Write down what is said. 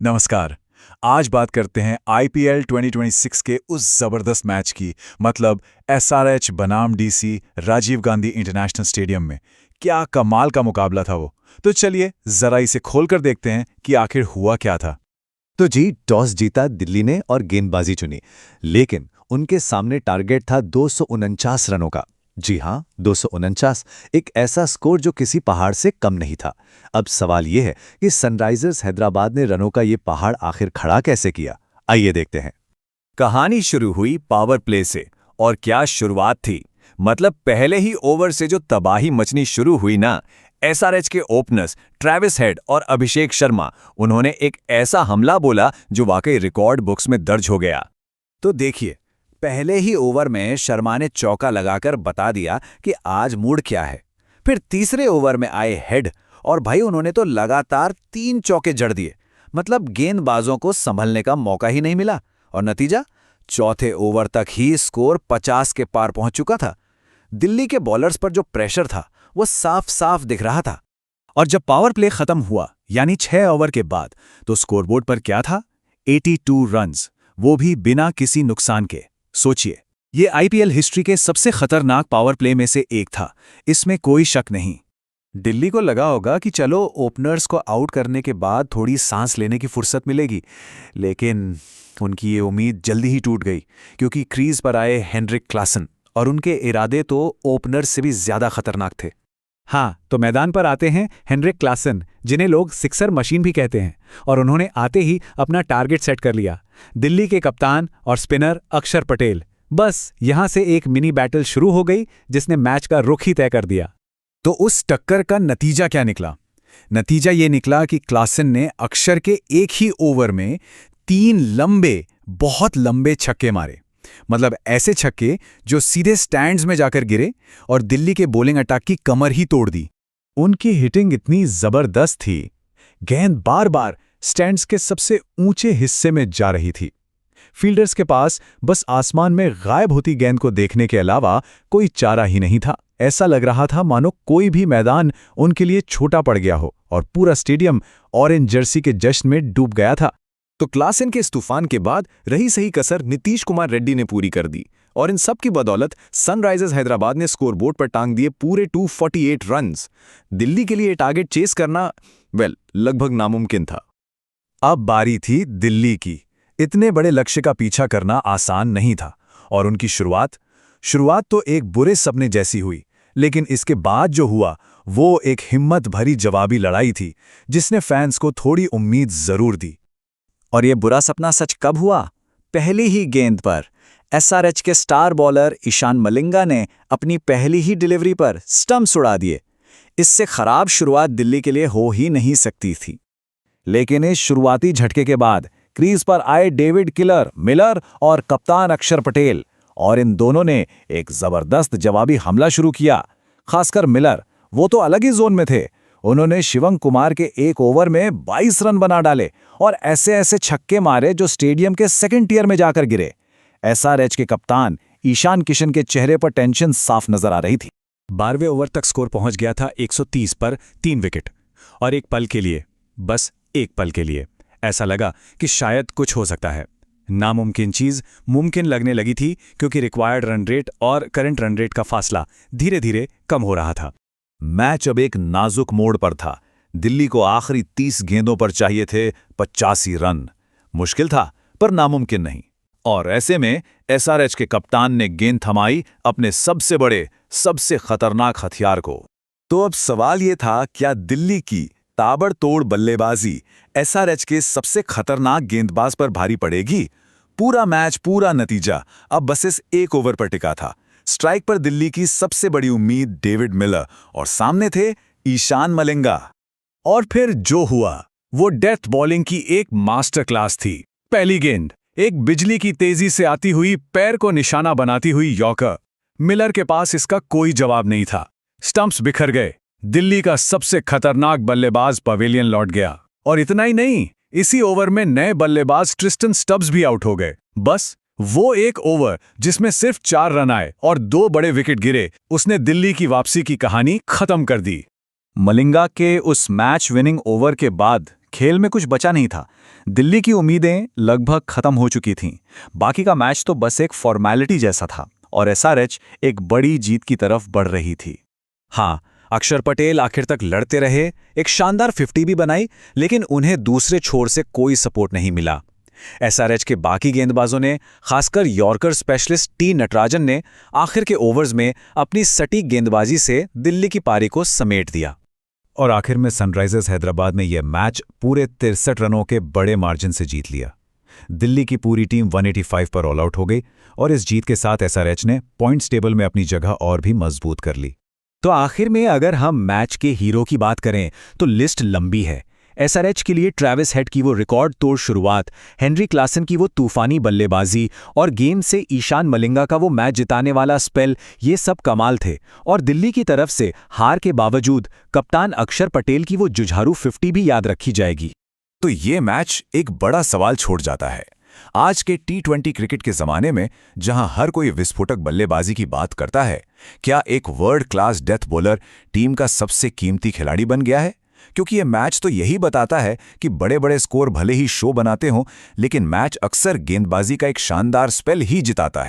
नमस्कार। आज बात करते हैं आईपीएल 2026 के उस जबरदस्त मैच की, मतलब एसआरएच बनाम DC Rajiv Gandhi international stadium में। क्या कमाल का मुकाबला था वो। तो चलिए जरा इसे खोलकर देखते हैं कि आखिर हुआ क्या था। तो जी, टॉस जीता दिल्ली ने और गेंदबाजी चुनी। लेकिन उनके सामने टारगेट था 249 रनों का। जी हां, 249, एक ऐसा स्कोर जो किसी पहाड़ से कम नहीं था। अब सवाल यह है कि सनराइजर्स हैदराबाद ने रनों का ये पहाड़ आखिर खड़ा कैसे किया। आइए देखते हैं। कहानी शुरू हुई पावर प्ले से। और क्या शुरुआत थी। मतलब पहले ही ओवर से जो तबाही मचनी शुरू हुई ना। एसआरएच के ओपनर्स ट्रेविस हेड और अभिषेक शर्मा, उन्होंने एक ऐसा हमला बोला जो वाकई रिकॉर्ड बुक्स में दर्ज हो गया। तो देखिए, पहले ही ओवर में शर्मा ने चौका लगाकर बता दिया कि आज मूड क्या है। फिर तीसरे ओवर में आए हेड और भाई उन्होंने तो लगातार 3 चौके जड़ दिए। मतलब गेंदबाजों को संभलने का मौका ही नहीं मिला। और नतीजा, चौथे ओवर तक ही स्कोर 50 के पार पहुंच चुका था। दिल्ली के बॉलर्स पर जो प्रेशर था वो साफ साफ दिख रहा था। और जब पावर प्ले खत्म हुआ, यानी 6 ओवर के बाद, तो स्कोरबोर्ड पर क्या था? 82 रन्स, वो भी बिना किसी नुकसान के। सोचिए, ये आईपीएल हिस्ट्री के सबसे खतरनाक पावर प्ले में से एक था, इसमें कोई शक नहीं। दिल्ली को लगा होगा कि चलो ओपनर्स को आउट करने के बाद थोड़ी सांस लेने की फुर्सत मिलेगी, लेकिन उनकी ये उम्मीद जल्दी ही टूट गई, क्योंकि क्रीज पर आए हेनरिक क्लासन और उनके इरादे तो ओपनर्स से भी ज्यादा खतरनाक थे। हाँ, तो मैदान पर आते हैं हेनरिक क्लासन, जिन्हें लोग सिक्सर मशीन भी कहते हैं, और उन्होंने आते ही अपना टारगेट सेट कर लिया। दिल्ली के कप्तान और स्पिनर अक्षर पटेल। बस यहां से एक मिनी बैटल शुरू हो गई, जिसने मैच का रुख ही तय कर दिया। तो उस टक्कर का नतीजा क्या निकला? नतीजा ये निकला कि क्लासन ने अक्षर के एक ही ओवर में 3 लंबे, बहुत लंबे छक्के मारे। मतलब ऐसे छक्के जो सीधे स्टैंड्स में जाकर गिरे और दिल्ली के बॉलिंग अटैक की कमर ही तोड़ दी। उनकी हिटिंग इतनी जबरदस्त थी, गेंद बार बार स्टैंड्स के सबसे ऊंचे हिस्से में जा रही थी। फील्डर्स के पास बस आसमान में गायब होती गेंद को देखने के अलावा कोई चारा ही नहीं था। ऐसा लग रहा था मानो कोई भी मैदान उनके लिए छोटा पड़ गया हो और पूरा स्टेडियम ऑरेंज जर्सी के जश्न में डूब गया था। तो क्लासन के इस तूफान के बाद रही सही कसर नीतीश कुमार रेड्डी ने पूरी कर दी। और इन सब की बदौलत सनराइजर्स हैदराबाद ने स्कोरबोर्ड पर टांग दिए पूरे 248 रन्स। दिल्ली के लिए टारगेट चेस करना लगभग नामुमकिन था। अब बारी थी दिल्ली की। इतने बड़े लक्ष्य का पीछा करना आसान नहीं था, और उनकी शुरुआत तो एक बुरे सपने जैसी हुई। लेकिन इसके बाद जो हुआ वो एक हिम्मत भरी जवाबी लड़ाई थी, जिसने फैंस को थोड़ी उम्मीद जरूर दी। और ये बुरा सपना सच कब हुआ? पहली ही गेंद पर एसआरएच के स्टार बॉलर ईशान मलिंगा ने अपनी पहली ही डिलीवरी पर स्टंप्स उड़ा दिए। इससे खराब शुरुआत दिल्ली के लिए हो ही नहीं सकती थी। लेकिन इस शुरुआती झटके के बाद क्रीज पर आए डेविड मिलर और कप्तान अक्षर पटेल, और इन दोनों ने एक जबरदस्त जवाबी हमला शुरू किया। खासकर मिलर, वो तो अलग ही जोन में थे। उन्होंने शिवम कुमार के एक ओवर में 22 रन बना डाले और ऐसे ऐसे छक्के मारे जो स्टेडियम के सेकंड टियर में जाकर गिरे। एसआरएच के कप्तान ईशान किशन के चेहरे पर टेंशन साफ नजर आ रही थी। 12वें ओवर तक स्कोर पहुंच गया था 130 पर 3 विकेट। और एक पल के लिए, बस एक पल के लिए, ऐसा लगा कि शायद कुछ हो सकता है। नामुमकिन चीज मुमकिन लगने लगी थी, क्योंकि रिक्वायर्ड रन रेट और करंट रन रेट का फासला धीरे धीरे कम हो रहा था। मैच अब एक नाजुक मोड़ पर था। दिल्ली को आखिरी 30 गेंदों पर चाहिए थे 85 रन। मुश्किल था, पर नामुमकिन नहीं। और ऐसे में एसआरएच के कप्तान ने गेंद थमाई अपने सबसे बड़े, सबसे खतरनाक हथियार को। तो अब सवाल यह था, क्या दिल्ली की ताबड़तोड़ बल्लेबाजी एसआरएच के सबसे खतरनाक गेंदबाज पर भारी पड़ेगी? पूरा मैच, पूरा नतीजा अब बस इस एक ओवर पर टिका था। स्ट्राइक पर दिल्ली की सबसे बड़ी उम्मीद डेविड मिलर, और सामने थे ईशान मलिंगा। और फिर जो हुआ वो डेथ बॉलिंग की एक मास्टर क्लास थी। पहली गेंद एक बिजली की तेजी से आती हुई, पैर को निशाना बनाती हुई यॉर्कर। मिलर के पास इसका कोई जवाब नहीं था। स्टंप्स बिखर गए। दिल्ली का सबसे खतरनाक बल्लेबाज पवेलियन लौट गया। और इतना ही नहीं, इसी ओवर में नए बल्लेबाज ट्रिस्टन स्टब्स भी आउट हो गए। बस वो एक ओवर जिसमें सिर्फ 4 रन आए और 2 बड़े विकेट गिरे, उसने दिल्ली की वापसी की कहानी खत्म कर दी। मलिंगा के उस मैच विनिंग ओवर के बाद खेल में कुछ बचा नहीं था। दिल्ली की उम्मीदें लगभग खत्म हो चुकी थीं। बाकी का मैच तो बस एक फॉर्मेलिटी जैसा था और एसआरएच एक बड़ी जीत की तरफ बढ़ रही थी। हाँ, अक्षर पटेल आखिर तक लड़ते रहे, एक शानदार 50 भी बनाई, लेकिन उन्हें दूसरे छोर से कोई सपोर्ट नहीं मिला। एसआरएच के बाकी गेंदबाजों ने, खासकर यॉर्कर स्पेशलिस्ट टी नटराजन ने, आखिर के ओवर्स में अपनी सटीक गेंदबाजी से दिल्ली की पारी को समेट दिया। और आखिर में सनराइजर्स हैदराबाद ने यह मैच पूरे 63 रनों के बड़े मार्जिन से जीत लिया। दिल्ली की पूरी टीम 185 पर ऑल आउट हो गई और इस जीत के साथ एसआरएच ने पॉइंट्स टेबल में अपनी जगह और भी मजबूत कर ली। तो आखिर में अगर हम मैच के हीरो की बात करें तो लिस्ट लंबी है। एसआरएच के लिए ट्रैविस हेड की वो रिकॉर्ड तोड़ शुरुआत, हेनरी क्लासन की वो तूफानी बल्लेबाजी और गेम से ईशान मलिंगा का वो मैच जिताने वाला स्पेल, ये सब कमाल थे। और दिल्ली की तरफ से हार के बावजूद कप्तान अक्षर पटेल की वो जुझारू 50 भी याद रखी जाएगी। तो ये मैच एक बड़ा सवाल छोड़ जाता है। आज के टी20 क्रिकेट के ज़माने में जहां हर कोई विस्फोटक बल्लेबाजी की बात करता है, क्या एक world class death bowler team का सबसे कीमती खिलाड़ी बन गया है? क्योंकि ये मैच तो यही बताता है कि बड़े बड़े स्कोर भले ही शो बनाते हों, लेकिन मैच अक्सर गेंदबाजी का एक शानदार स्पेल ही जिताता है।